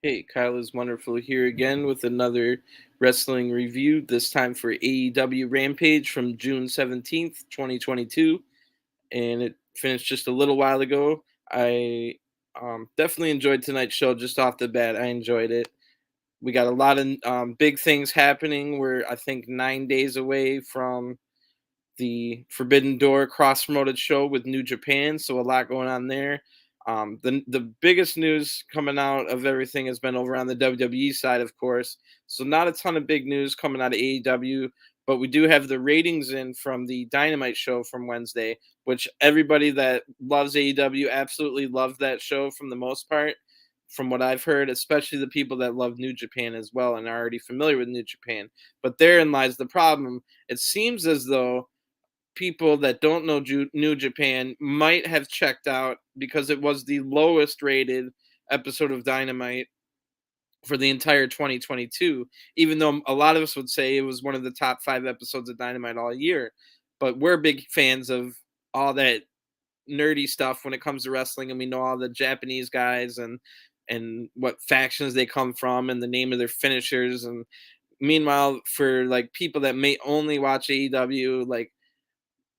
Hey, Kyle is wonderful here again with another wrestling review, this time for AEW Rampage from June 17th, 2022. And it finished just a little while ago. I definitely enjoyed tonight's show just off the bat. I enjoyed it. We got a lot of big things happening. We're, I think, 9 days away from the Forbidden Door cross promoted show with New Japan, so a lot going on there. The biggest news coming out of everything has been over on the WWE side, of course. So not a ton of big news coming out of AEW, but we do have the ratings in from the Dynamite show from Wednesday, which everybody that loves AEW absolutely loved that show from the most part. From what I've heard, especially the people that love New Japan as well and are already familiar with New Japan. But therein lies the problem. It seems as though people that don't know New Japan might have checked out because it was the lowest rated episode of Dynamite for the entire 2022, even though a lot of us would say it was one of the top 5 episodes of Dynamite all year. But we're big fans of all that nerdy stuff when it comes to wrestling, and we know all the Japanese guys and what factions they come from and the name of their finishers. And meanwhile, for like people that may only watch AEW, like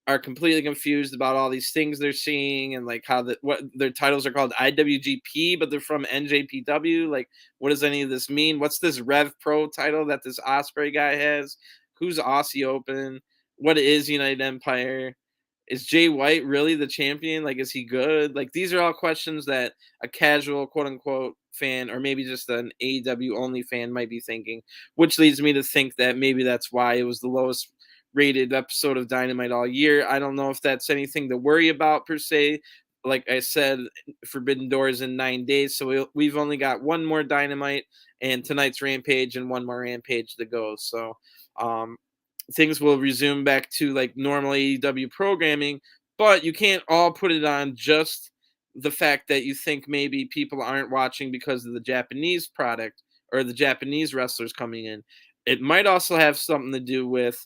are completely confused about all these things they're seeing and like how what their titles are called IWGP, but they're from NJPW. Like, what does any of this mean? What's this Rev Pro title that this Osprey guy has? Who's Aussie Open? What is United Empire? Is Jay White really the champion? Like, is he good? Like, these are all questions that a casual quote unquote fan or maybe just an AEW only fan might be thinking, which leads me to think that maybe that's why it was the lowest rated episode of Dynamite all year. I don't know if that's anything to worry about per se. Like I said, Forbidden Doors in 9 days, so we've only got one more Dynamite and tonight's Rampage and one more Rampage to go. So things will resume back to like normal AEW programming, but you can't all put it on just the fact that you think maybe people aren't watching because of the Japanese product or the Japanese wrestlers coming in. It might also have something to do with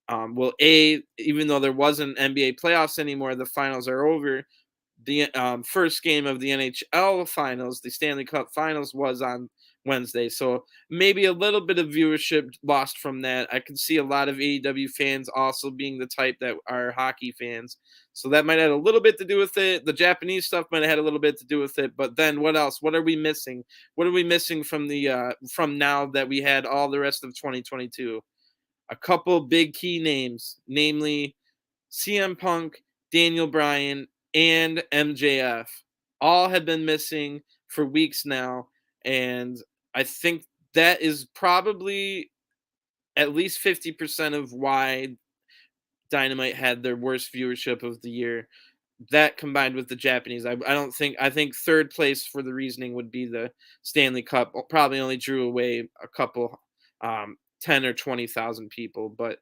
even though there wasn't NBA playoffs anymore, the finals are over. The first game of the NHL finals, the Stanley Cup finals, was on Wednesday. So maybe a little bit of viewership lost from that. I could see a lot of AEW fans also being the type that are hockey fans. So that might have a little bit to do with it. The Japanese stuff might have had a little bit to do with it. But then what else? What are we missing? What are we missing from the from now that we had all the rest of 2022? A couple big key names, namely CM Punk, Daniel Bryan, and MJF. All have been missing for weeks now. And I think that is probably at least 50% of why Dynamite had their worst viewership of the year. That combined with the Japanese, I think third place for the reasoning would be the Stanley Cup. Probably only drew away a couple, 10 or 20,000 people, but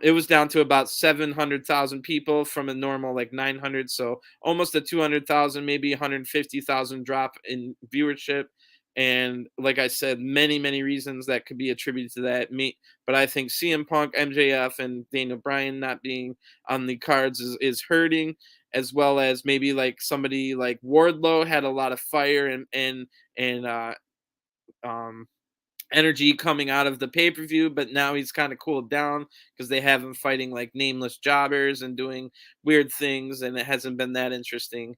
it was down to about 700,000 people from a normal like 900, so almost a 200,000, maybe 150,000 drop in viewership. And like I said, many reasons that could be attributed to that. But I think CM Punk, MJF, and Daniel Bryan not being on the cards is hurting, as well as maybe like somebody like Wardlow had a lot of fire and um energy coming out of the pay-per-view, but now he's kind of cooled down because they have him fighting like nameless jobbers and doing weird things, and it hasn't been that interesting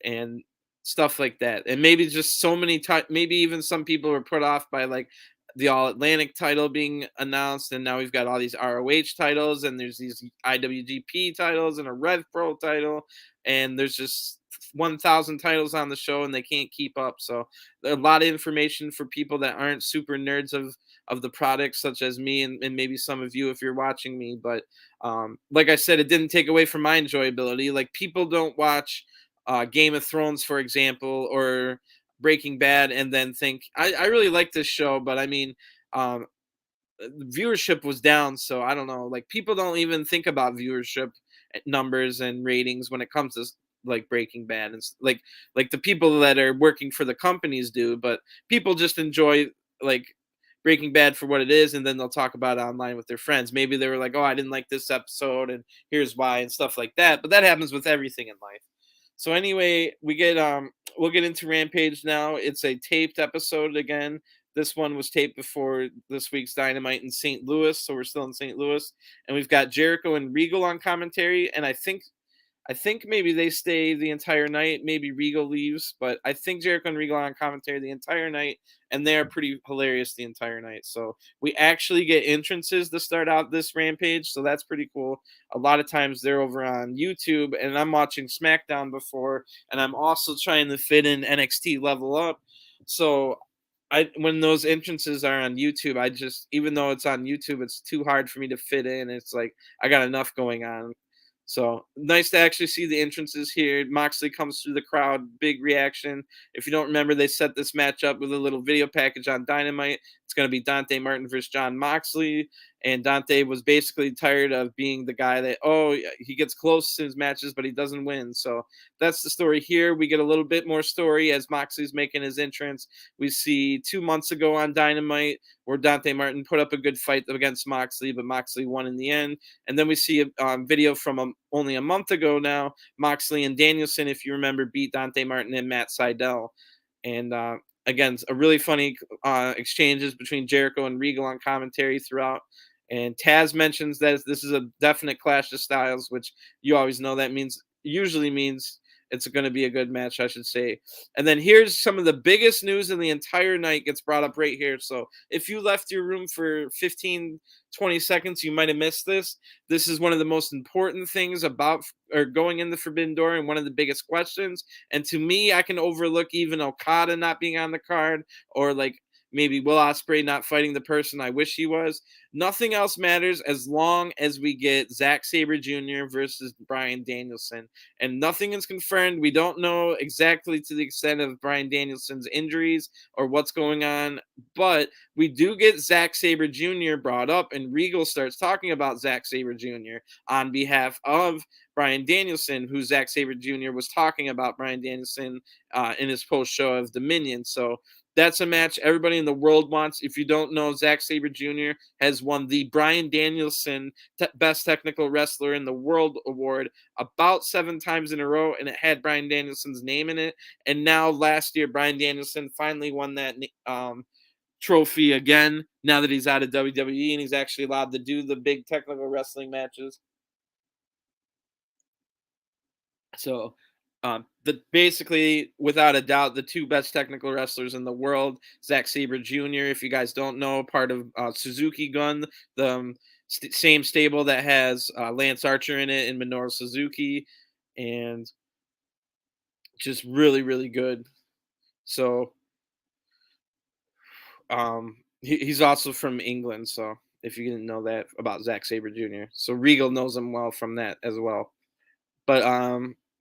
and stuff like that. And maybe just so many maybe even some people were put off by like the All Atlantic title being announced, and now we've got all these ROH titles, and there's these IWGP titles and a Rev Pro title, and there's just 1,000 titles on the show, and they can't keep up. So a lot of information for people that aren't super nerds of the product, such as me and maybe some of you if you're watching me. But like I said, it didn't take away from my enjoyability. Like, people don't watch Game of Thrones, for example, or Breaking Bad and then think, I really like this show, but I mean, viewership was down. So I don't know. Like, people don't even think about viewership numbers and ratings when it comes to like Breaking Bad and like the people that are working for the companies do, but people just enjoy like Breaking Bad for what it is, and then they'll talk about it online with their friends. Maybe they were like, "Oh, I didn't like this episode, and here's why," and stuff like that. But that happens with everything in life. So anyway, we get we'll get into Rampage now. It's a taped episode again. This one was taped before this week's Dynamite in St. Louis, so we're still in St. Louis, and we've got Jericho and Regal on commentary, and I think maybe they stay the entire night. Maybe Regal leaves, but I think Jericho and Regal are on commentary the entire night, and they're pretty hilarious the entire night. So we actually get entrances to start out this Rampage, so that's pretty cool. A lot of times they're over on YouTube, and I'm watching SmackDown before, and I'm also trying to fit in NXT Level Up. So when those entrances are on YouTube, I just, even though it's on YouTube, it's too hard for me to fit in. It's like I got enough going on. So nice to actually see the entrances here. Moxley comes through the crowd, big reaction. If you don't remember, they set this match up with a little video package on Dynamite. It's going to be Dante Martin versus John Moxley. And Dante was basically tired of being the guy that, oh, he gets close in his matches, but he doesn't win. So that's the story here. We get a little bit more story as Moxley's making his entrance. We see 2 months ago on Dynamite where Dante Martin put up a good fight against Moxley, but Moxley won in the end. And then we see a video from only a month ago now. Moxley and Danielson, if you remember, beat Dante Martin and Matt Sydal. And again, a really funny exchanges between Jericho and Regal on commentary throughout. And Taz mentions that this is a definite clash of styles, which you always know that usually means it's going to be a good match, I should say. And then here's some of the biggest news in the entire night gets brought up right here. So if you left your room for 15, 20 seconds, you might have missed this. This is one of the most important things about or going in the Forbidden Door and one of the biggest questions. And to me, I can overlook even Okada not being on the card or like maybe Will Ospreay not fighting the person I wish he was. Nothing else matters as long as we get Zack Sabre Jr. versus Bryan Danielson. And nothing is confirmed. We don't know exactly to the extent of Bryan Danielson's injuries or what's going on. But we do get Zack Sabre Jr. brought up, and Regal starts talking about Zack Sabre Jr. on behalf of Bryan Danielson, who Zack Sabre Jr. was talking about Bryan Danielson in his post show of Dominion. So that's a match everybody in the world wants. If you don't know, Zack Sabre Jr. has won the Bryan Danielson Best Technical Wrestler in the World Award about 7 times in a row, and it had Bryan Danielson's name in it. And now last year, Bryan Danielson finally won that trophy again, now that he's out of WWE and he's actually allowed to do the big technical wrestling matches. So, basically, without a doubt, the 2 best technical wrestlers in the world, Zack Sabre Jr., if you guys don't know, part of Suzuki Gun, the same stable that has Lance Archer in it and Minoru Suzuki, and just really, really good. So, he's also from England, so if you didn't know that about Zack Sabre Jr. So Regal knows him well from that as well. But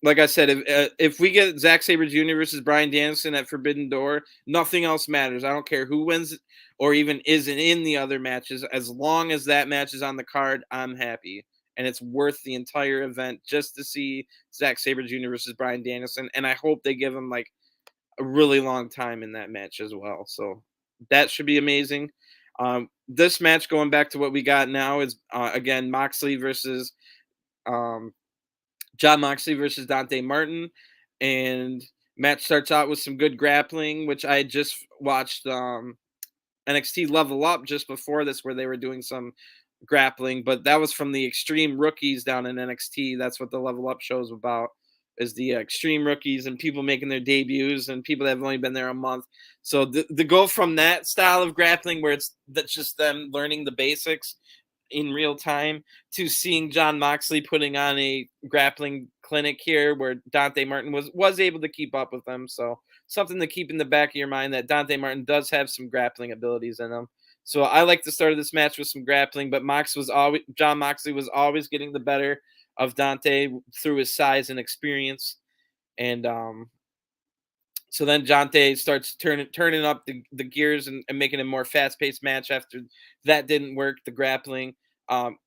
like I said, if we get Zack Sabre Jr. versus Bryan Danielson at Forbidden Door, nothing else matters. I don't care who wins or even isn't in the other matches. As long as that match is on the card, I'm happy. And it's worth the entire event just to see Zack Sabre Jr. versus Bryan Danielson. And I hope they give him like a really long time in that match as well. So that should be amazing. This match, going back to what we got now, is again Moxley versus John Moxley versus Dante Martin, and match starts out with some good grappling, which I just watched NXT Level Up just before this, where they were doing some grappling, but that was from the Extreme Rookies down in NXT. That's what the Level Up show is about, is the Extreme Rookies and people making their debuts and people that have only been there a month. So the go from that style of grappling, where that's just them learning the basics in real time, to seeing John Moxley putting on a grappling clinic here where Dante Martin was able to keep up with them. So something to keep in the back of your mind, that Dante Martin does have some grappling abilities in him. So I like the start of this match with some grappling, but John Moxley was always getting the better of Dante through his size and experience. And so then Dante starts turning up the gears and making a more fast-paced match. After that didn't work, the grappling. Um,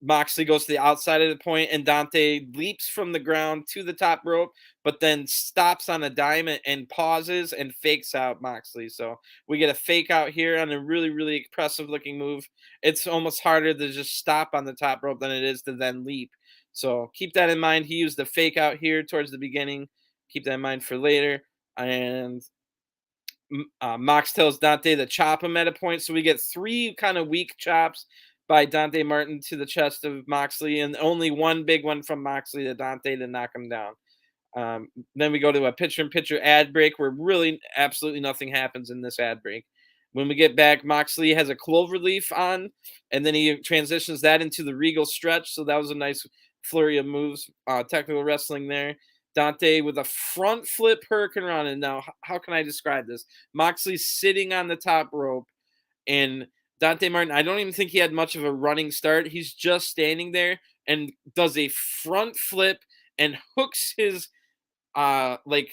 Moxley goes to the outside of the point, and Dante leaps from the ground to the top rope, but then stops on a dime and pauses and fakes out Moxley. So we get a fake out here on a really, really impressive looking move. It's almost harder to just stop on the top rope than it is to then leap. So keep that in mind. He used the fake out here towards the beginning, Keep that in mind for later. And Mox tells Dante to chop him at a point. So we get 3 kind of weak chops by Dante Martin to the chest of Moxley, and only one big one from Moxley to Dante to knock him down. Then we go to a picture-in-picture ad break where really absolutely nothing happens in this ad break. When we get back, Moxley has a clover leaf on, and then he transitions that into the Regal stretch. So that was a nice flurry of moves, technical wrestling there. Dante with a front flip hurricane run. And now, how can I describe this? Moxley's sitting on the top rope, and Dante Martin, I don't even think he had much of a running start. He's just standing there and does a front flip and hooks his like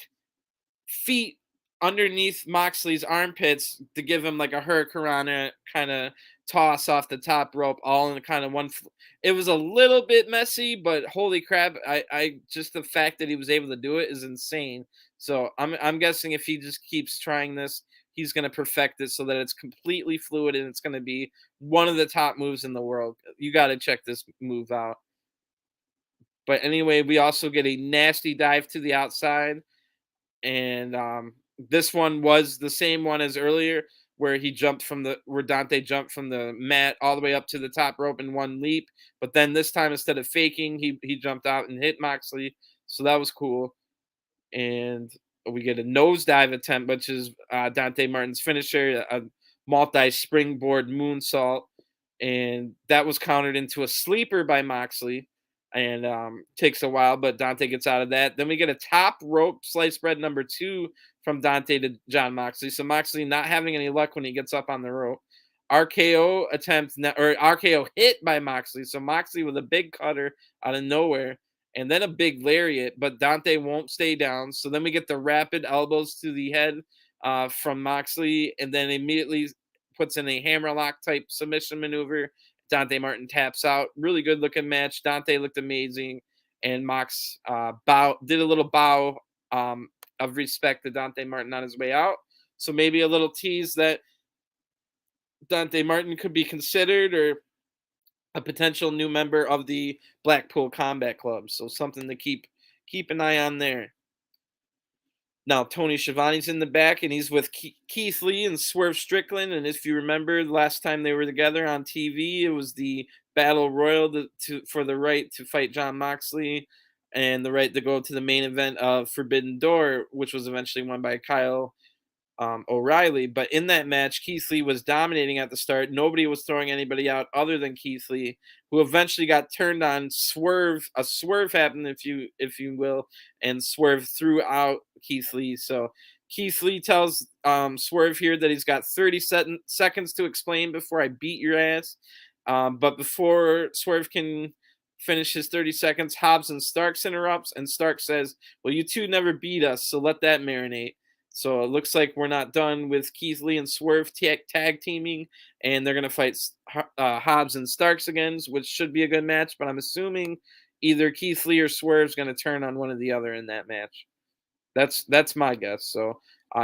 feet underneath Moxley's armpits to give him like a hurricanrana kind of toss off the top rope, all in kind of one. It was a little bit messy, but holy crap! I just the fact that he was able to do it is insane. So I'm guessing if he just keeps trying this, he's going to perfect it so that it's completely fluid and it's going to be one of the top moves in the world. You got to check this move out. But anyway, we also get a nasty dive to the outside, and this one was the same one as earlier, where Dante jumped from the mat all the way up to the top rope in one leap. But then this time, instead of faking, he jumped out and hit Moxley, so that was cool. And we get a nosedive attempt, which is Dante Martin's finisher, a multi springboard moonsault, and that was countered into a sleeper by Moxley, and takes a while, but Dante gets out of that. Then we get a top rope slice spread number 2 from Dante to John Moxley. So Moxley not having any luck when he gets up on the rope. RKO attempt or RKO hit by Moxley. So Moxley with a big cutter out of nowhere, and then a big lariat, but Dante won't stay down. So then we get the rapid elbows to the head from Moxley, and then immediately puts in a hammerlock type submission maneuver. Dante Martin taps out. Really good looking match. Dante looked amazing, and Mox did a little bow of respect to Dante Martin on his way out. So maybe a little tease that Dante Martin could be considered, or a potential new member of the Blackpool Combat Club. So something to keep an eye on there. Now Tony Schiavone's in the back, and he's with Keith Lee and Swerve Strickland. And if you remember, the last time they were together on TV, it was the Battle Royal for the right to fight John Moxley and the right to go to the main event of Forbidden Door, which was eventually won by Kyle O'Reilly. But in that match, Keith Lee was dominating at the start. Nobody was throwing anybody out other than Keith Lee, who eventually got turned on. A swerve happened, if you will, and Swerve threw out Keith Lee. So Keith Lee tells Swerve here that he's got 30 seconds to explain before I beat your ass. But before Swerve can finish his 30 seconds, Hobbs and Starks interrupts, and Starks says, "Well, you two never beat us, so let that marinate." So it looks like we're not done with Keith Lee and Swerve tag teaming, and they're going to fight Hobbs and Starks again, which should be a good match. But I'm assuming either Keith Lee or Swerve's going to turn on one or the other in that match. That's my guess. So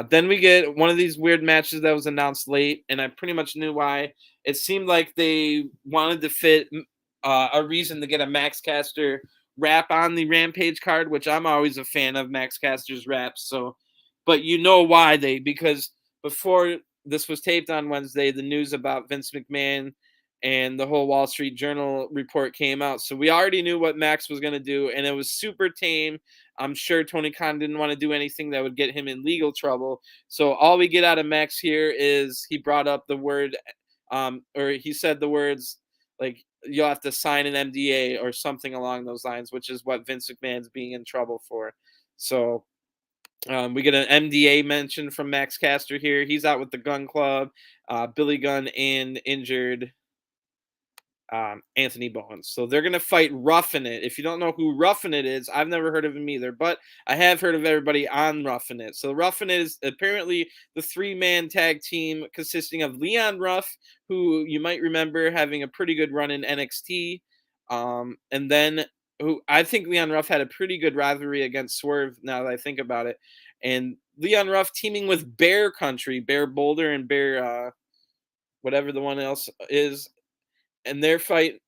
then we get one of these weird matches that was announced late, and I pretty much knew why. It seemed like they wanted to fit a reason to get a Max Caster rap on the Rampage card, which I'm always a fan of Max Caster's raps. So. But you know why because before this was taped on Wednesday, the news about Vince McMahon and the whole Wall Street Journal report came out. So we already knew what Max was going to do, and it was super tame. I'm sure Tony Khan didn't want to do anything that would get him in legal trouble. So all we get out of Max here is he brought up the word, or he said the words like, "You'll have to sign an MDA" or something along those lines, which is what Vince McMahon's being in trouble for. So we get an MDA mention from Max Caster here. He's out with the Gun Club, Billy Gunn, and injured Anthony Bowens. So they're going to fight Roughing It. If you don't know who Roughing It is, I've never heard of him either, but I have heard of everybody on Roughing It. So Roughing It is apparently the 3-man tag team consisting of Leon Ruff, who you might remember having a pretty good run in NXT, and then who I think Leon Ruff had a pretty good rivalry against Swerve, now that I think about it. And Leon Ruff teaming with Bear Country, Bear Boulder and Bear whatever the one else is. And their fight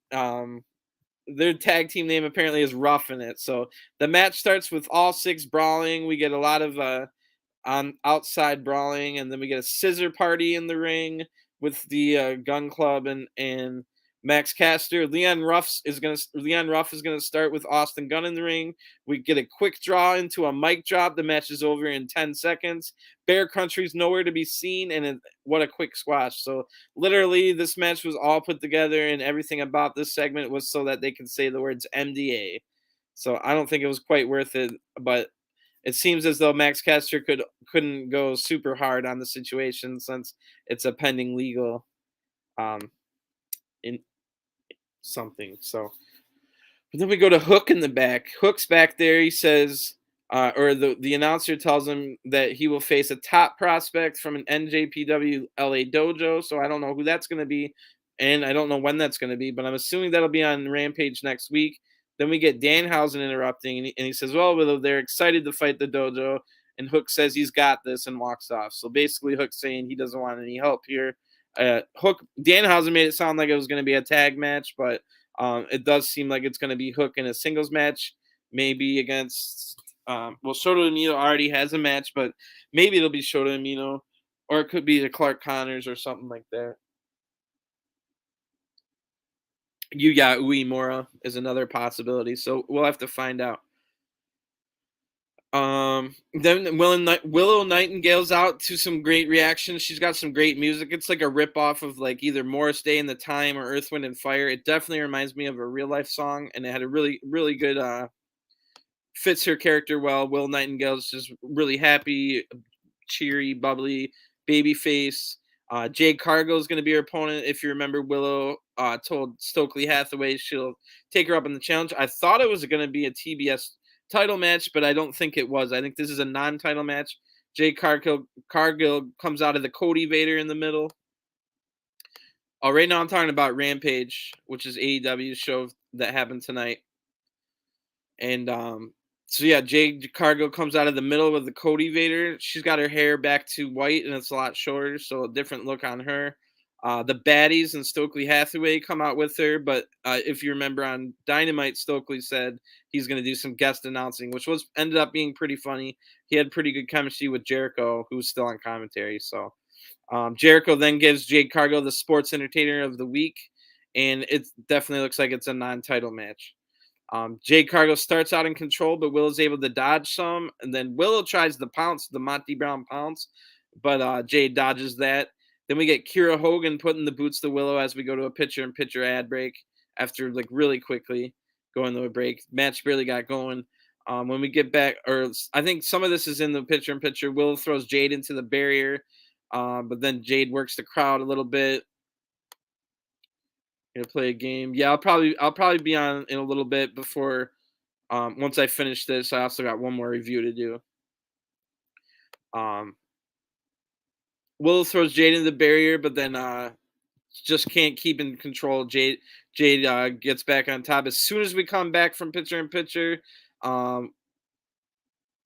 their tag team name apparently is Roughing It. So the match starts with all six brawling. We get a lot of on outside brawling, and then we get a scissor party in the ring with the Gun Club and Max Caster. Leon Ruff is gonna start with Austin Gunn in the ring. We get a quick draw into a mic drop. The match is over in 10 seconds. Bear Country's nowhere to be seen, and what a quick squash. So literally, this match was all put together, and everything about this segment was so that they could say the words MDA. So I don't think it was quite worth it, but it seems as though Max Caster couldn't go super hard on the situation since it's a pending legal um in something. So but then we go to Hook in the back. Hook's back there. He says, or the announcer tells him that he will face a top prospect from an NJPW LA dojo. So I don't know who that's going to be, and I don't know when that's going to be, but I'm assuming that'll be on Rampage next week. Then we get Danhausen interrupting, and he says, "Well, Willow, they're excited to fight the dojo." And Hook says he's got this and walks off. So basically, Hook's saying he doesn't want any help here. Danhausen made it sound like it was going to be a tag match, but it does seem like it's going to be Hook in a singles match, maybe against. Shota Umino already has a match, but maybe it'll be Shota Umino, or it could be the Clark Connors or something like that. Yuya Uemura is another possibility, so we'll have to find out. Then Willow Nightingale's out to some great reactions. She's got some great music. It's like a rip off of like either Morris Day in the Time or Earth, Wind and Fire. It definitely reminds me of a real life song, and it had a really, really good fits her character well. Will Nightingale's just really happy, cheery, bubbly, baby face. Jade Cargill is going to be her opponent. If you remember, Willow told Stokely Hathaway she'll take her up in the challenge. I thought it was going to be a TBS title match, but I don't think it was. I think this is a non-title match. Jade Cargill comes out of the Cody Vader in the middle. Right now I'm talking about Rampage, which is AEW's show that happened tonight. And so yeah, Jade Cargill comes out of the middle with the Cody Vader. She's got her hair back to white and it's a lot shorter, so a different look on her. The baddies and Stokely Hathaway come out with her, but if you remember on Dynamite, Stokely said he's going to do some guest announcing, which ended up being pretty funny. He had pretty good chemistry with Jericho, who's still on commentary. So Jericho then gives Jade Cargill the Sports Entertainer of the Week, and it definitely looks like it's a non-title match. Jade Cargill starts out in control, but Willow's able to dodge some, and then Willow tries to pounce, the Monty Brown pounce, but Jade dodges that. Then we get Kira Hogan putting the boots to Willow as we go to a picture-in-picture ad break after like really quickly going to a break. Match barely got going. When we get back, or I think some of this is in the picture-in-picture, Willow throws Jade into the barrier, but then Jade works the crowd a little bit. Gonna play a game. Yeah, I'll probably be on in a little bit before once I finish this. I also got one more review to do. Willow throws Jade in the barrier, but then just can't keep in control. Jade gets back on top. As soon as we come back from picture in picture,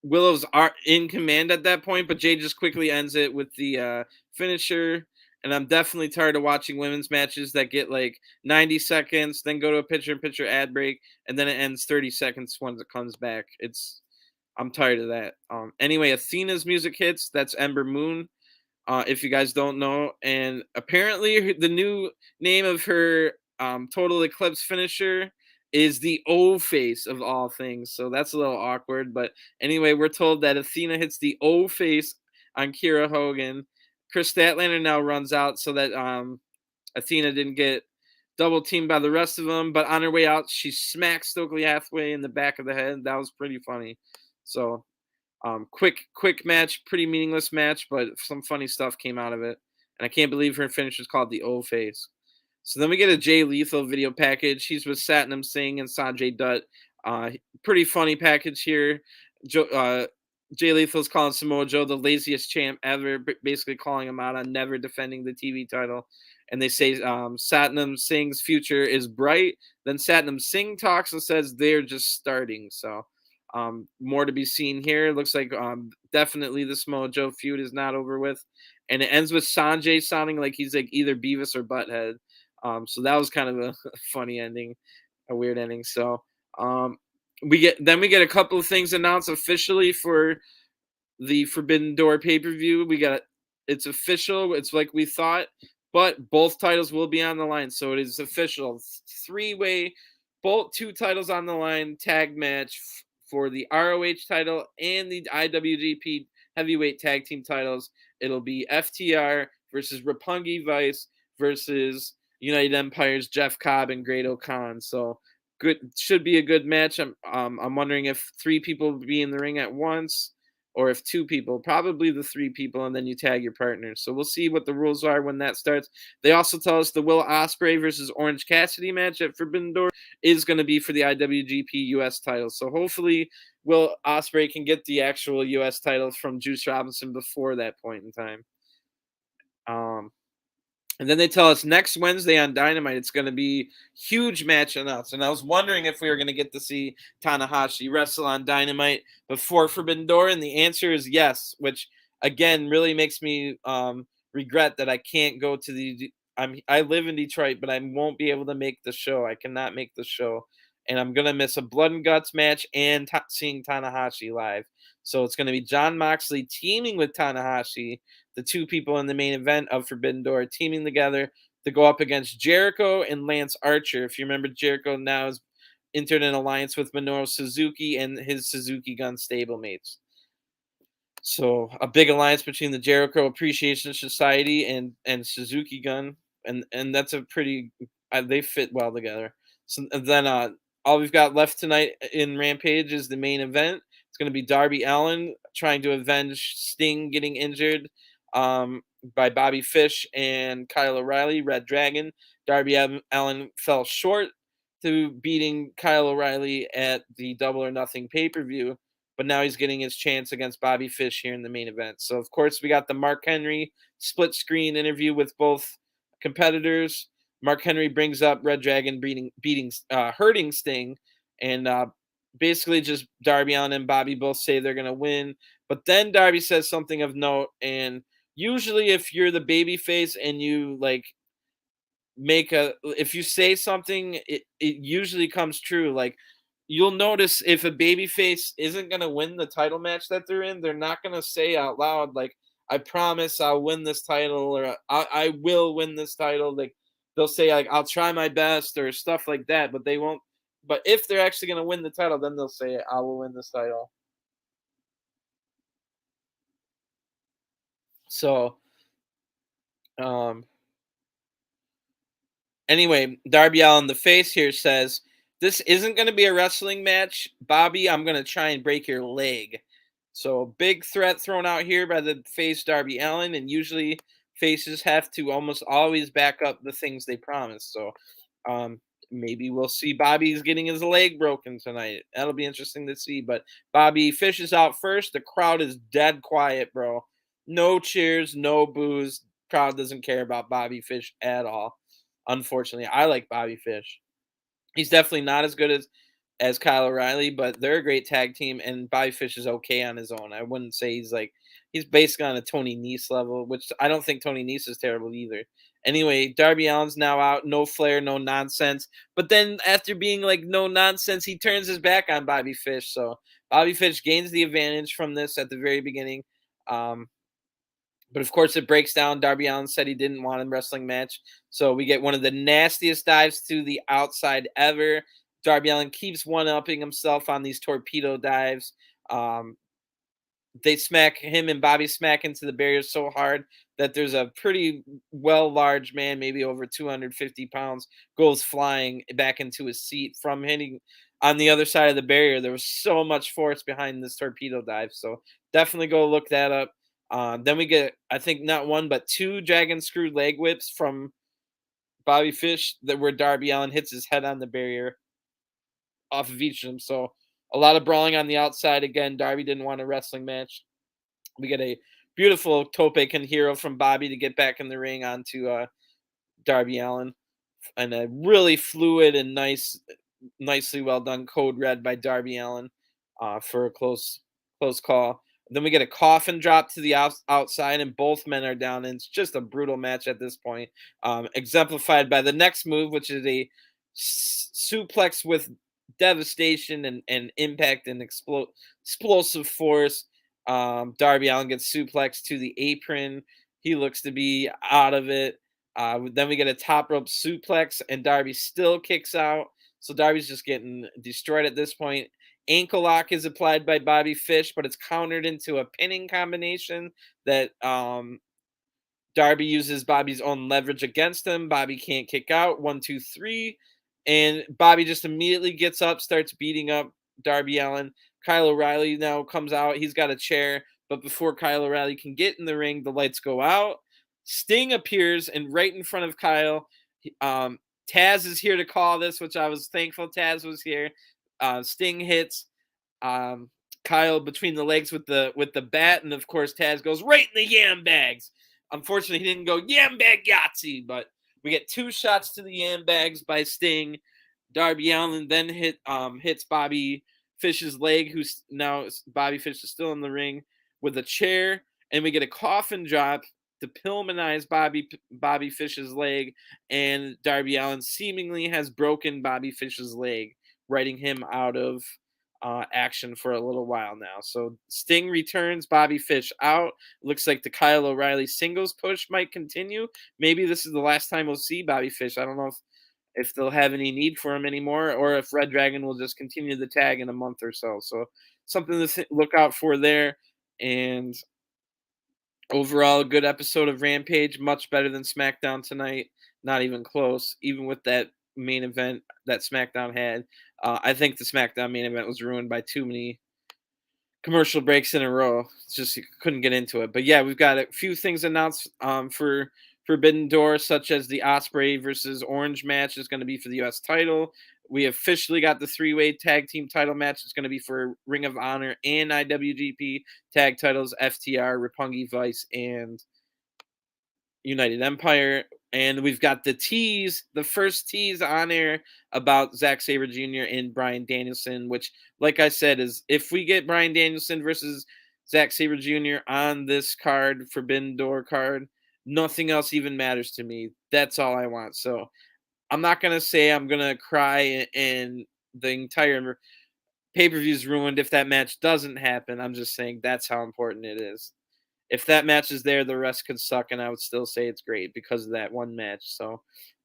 Willow's in command at that point, but Jade just quickly ends it with the finisher. And I'm definitely tired of watching women's matches that get like 90 seconds, then go to a picture-in-picture ad break, and then it ends 30 seconds once it comes back. I'm tired of that. Anyway, Athena's music hits. That's Ember Moon, if you guys don't know. And apparently the new name of her Total Eclipse finisher is the O face of all things. So that's a little awkward. But anyway, we're told that Athena hits the O face on Kira Hogan. Chris Statlander now runs out so that Athena didn't get double teamed by the rest of them. But on her way out, she smacks Stokely Hathaway in the back of the head. That was pretty funny. So quick match, pretty meaningless match, but some funny stuff came out of it. And I can't believe her finish is called the O face. So then we get a Jay Lethal video package. He's with Satnam Singh and Sanjay Dutt. Pretty funny package here. Jay Lethal's calling Samoa Joe the laziest champ ever, basically calling him out on never defending the TV title. And they say Satnam Singh's future is bright. Then Satnam Singh talks and says they're just starting. So more to be seen here. Looks like definitely the Samoa Joe feud is not over with. And it ends with Sanjay sounding like he's like either Beavis or Butthead. So that was kind of a funny ending. a weird ending. So um, we get a couple of things announced officially for the Forbidden Door pay per view. It's official. It's like we thought, but both titles will be on the line. So it is official. 3-way, both two titles on the line, tag match for the ROH title and the IWGP Heavyweight Tag Team titles. It'll be FTR versus Roppongi Vice versus United Empire's Jeff Cobb and Great O'Khan. So good, should be a good match. I'm wondering if three people will be in the ring at once or if two people, probably the three people, and then you tag your partners. So we'll see what the rules are when that starts. They also tell us the Will Ospreay versus Orange Cassidy match at Forbidden Door is going to be for the IWGP US title. So hopefully Will Ospreay can get the actual US title from Juice Robinson before that point in time. And then they tell us next Wednesday on Dynamite, it's going to be huge match announced. And I was wondering if we were going to get to see Tanahashi wrestle on Dynamite before Forbidden Door. And the answer is yes, which again really makes me regret that I can't go to the. I live in Detroit, but I won't be able to make the show. I cannot make the show. And I'm going to miss a Blood and Guts match and seeing Tanahashi live. So it's going to be Jon Moxley teaming with Tanahashi, the two people in the main event of Forbidden Door, teaming together to go up against Jericho and Lance Archer. If you remember, Jericho now has entered an alliance with Minoru Suzuki and his Suzuki Gun stablemates. So a big alliance between the Jericho Appreciation Society and Suzuki Gun, and that's a pretty they fit well together. So then all we've got left tonight in Rampage is the main event. It's going to be Darby Allin trying to avenge Sting getting injured by Bobby Fish and Kyle O'Reilly, Red Dragon. Darby Allin fell short to beating Kyle O'Reilly at the Double or Nothing pay-per-view, but now he's getting his chance against Bobby Fish here in the main event. So, of course, we got the Mark Henry split screen interview with both competitors. Mark Henry brings up Red Dragon hurting Sting, and basically just Darby Allin and Bobby both say they're going to win. But then Darby says something of note, and usually if you're the baby face and you if you say something, it usually comes true. Like, you'll notice if a babyface isn't going to win the title match that they're in, they're not going to say out loud, like, I promise I'll win this title, or I will win this title. Like, they'll say, like, I'll try my best or stuff like that, but they won't. But if they're actually going to win the title, then they'll say, I will win this title. So, anyway, Darby Allin, the face here, says, this isn't going to be a wrestling match. Bobby, I'm going to try and break your leg. So, big threat thrown out here by the face Darby Allin, and usually faces have to almost always back up the things they promise. So, maybe we'll see Bobby's getting his leg broken tonight. That'll be interesting to see. But Bobby Fish is out first. The crowd is dead quiet, bro. No cheers, no boos. Crowd doesn't care about Bobby Fish at all. Unfortunately, I like Bobby Fish. He's definitely not as good as Kyle O'Reilly, but they're a great tag team, and Bobby Fish is okay on his own. I wouldn't say he's basically on a Tony Nese level, which I don't think Tony Nese is terrible either. Anyway, Darby Allin's now out, no flair, no nonsense. But then after being like no nonsense, he turns his back on Bobby Fish. So Bobby Fish gains the advantage from this at the very beginning. But of course, it breaks down. Darby Allin said he didn't want a wrestling match. So we get one of the nastiest dives to the outside ever. Darby Allin keeps one-upping himself on these torpedo dives. They smack him and Bobby smack into the barrier so hard that there's a pretty large man, maybe over 250 pounds, goes flying back into his seat from hitting on the other side of the barrier. There was so much force behind this torpedo dive. So definitely go look that up. Then we get, I think, not one, but two dragon screw leg whips from Bobby Fish where Darby Allin hits his head on the barrier off of each of them. So a lot of brawling on the outside. Again, Darby didn't want a wrestling match. We get a beautiful tope con hero from Bobby to get back in the ring onto Darby Allin. And a really fluid and nicely well done code red by Darby Allin for a close call. Then we get a coffin drop to the outside, and both men are down. And it's just a brutal match at this point, exemplified by the next move, which is a suplex with devastation and impact and explosive force. Darby Allin gets suplexed to the apron. He looks to be out of it. Then we get a top rope suplex, and Darby still kicks out. So Darby's just getting destroyed at this point. Ankle lock is applied by Bobby Fish, but it's countered into a pinning combination that Darby uses Bobby's own leverage against him. Bobby can't kick out. 1, 2, 3. And Bobby just immediately gets up, starts beating up Darby Allin. Kyle O'Reilly now comes out. He's got a chair. But before Kyle O'Reilly can get in the ring, the lights go out. Sting appears, and right in front of Kyle, Taz is here to call this, which I was thankful Taz was here. Sting hits Kyle between the legs with the bat, and of course Taz goes right in the yam bags. Unfortunately, he didn't go yam bag Yahtzee, but we get 2 shots to the yam bags by Sting. Darby Allin then hits Bobby Fish's leg, who's now Bobby Fish is still in the ring with a chair, and we get a coffin drop to Pillmanize Bobby Fish's leg, and Darby Allin seemingly has broken Bobby Fish's leg, writing him out of action for a little while now. So Sting returns, Bobby Fish out. Looks like the Kyle O'Reilly singles push might continue. Maybe this is the last time we'll see Bobby Fish. I don't know if they'll have any need for him anymore, or if Red Dragon will just continue the tag in a month or so. So something to look out for there. And overall, a good episode of Rampage, much better than SmackDown tonight. Not even close, even with that main event that SmackDown had. I think the SmackDown main event was ruined by too many commercial breaks in a row. It's just you couldn't get into it. But yeah, we've got a few things announced for Forbidden Door, such as the Ospreay versus Orange match is going to be for the U.S. title. We officially got the 3-way tag team title match. It's going to be for Ring of Honor and IWGP tag titles, FTR, Roppongi Vice, and United Empire. And we've got the first tease on air about Zack Sabre Jr. and Bryan Danielson, which, like I said, is if we get Bryan Danielson versus Zack Sabre Jr. on this card, Forbidden Door card, nothing else even matters to me. That's all I want. So I'm not going to say I'm going to cry and the entire pay-per-view is ruined if that match doesn't happen. I'm just saying that's how important it is. If that match is there, the rest could suck, and I would still say it's great because of that one match. So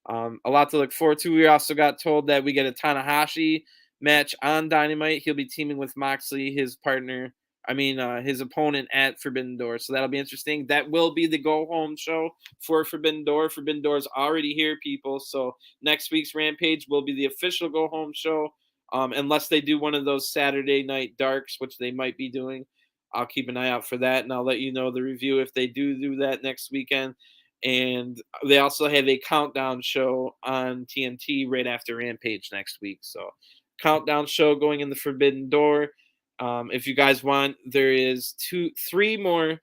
a lot to look forward to. We also got told that we get a Tanahashi match on Dynamite. He'll be teaming with Moxley, his opponent at Forbidden Door. So that'll be interesting. That will be the go-home show for Forbidden Door. Forbidden Door is already here, people. So next week's Rampage will be the official go-home show, unless they do one of those Saturday night darks, which they might be doing. I'll keep an eye out for that, and I'll let you know the review if they do that next weekend. And they also have a countdown show on TNT right after Rampage next week. So countdown show going in the Forbidden Door. If you guys want, there is 3 more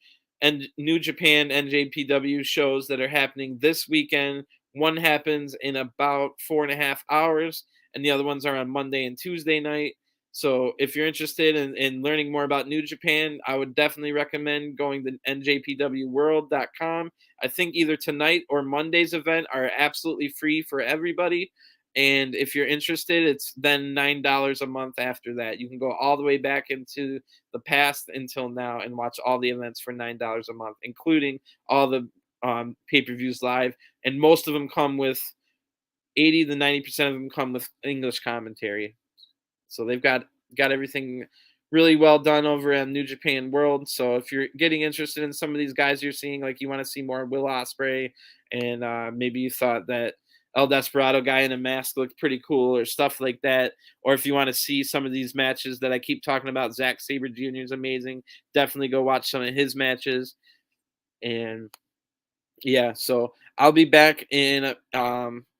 New Japan NJPW shows that are happening this weekend. One happens in about 4.5 hours, and the other ones are on Monday and Tuesday night. So if you're interested in learning more about New Japan, I would definitely recommend going to njpwworld.com. I think either tonight or Monday's event are absolutely free for everybody. And if you're interested, it's then $9 a month after that. You can go all the way back into the past until now and watch all the events for $9 a month, including all the pay-per-views live. And most of them come with 80 to 90% of them come with English commentary. So they've got everything really well done over on New Japan World. So if you're getting interested in some of these guys you're seeing, like you want to see more Will Ospreay, and maybe you thought that El Desperado guy in a mask looked pretty cool or stuff like that, or if you want to see some of these matches that I keep talking about, Zack Sabre Jr. is amazing. Definitely go watch some of his matches. And yeah, so I'll be back in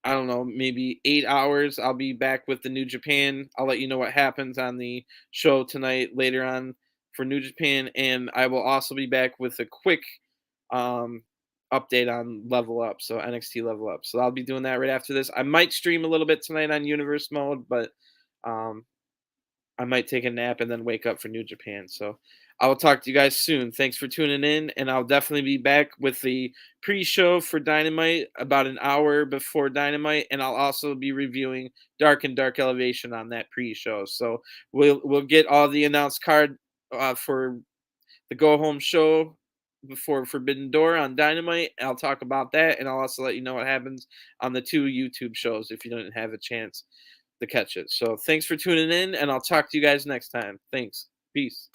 I don't know, maybe 8 hours. I'll be back with the New Japan. I'll let you know what happens on the show tonight later on for New Japan, and I will also be back with a quick update on Level Up, so NXT Level Up. So I'll be doing that right after this. I might stream a little bit tonight on Universe Mode, but I might take a nap and then wake up for New Japan. So I will talk to you guys soon. Thanks for tuning in, and I'll definitely be back with the pre-show for Dynamite about an hour before Dynamite, and I'll also be reviewing Dark and Dark Elevation on that pre-show. So we'll get all the announced card for the go home show before Forbidden Door on Dynamite. I'll talk about that, and I'll also let you know what happens on the 2 YouTube shows if you didn't have a chance to catch it. So thanks for tuning in, and I'll talk to you guys next time. Thanks. Peace.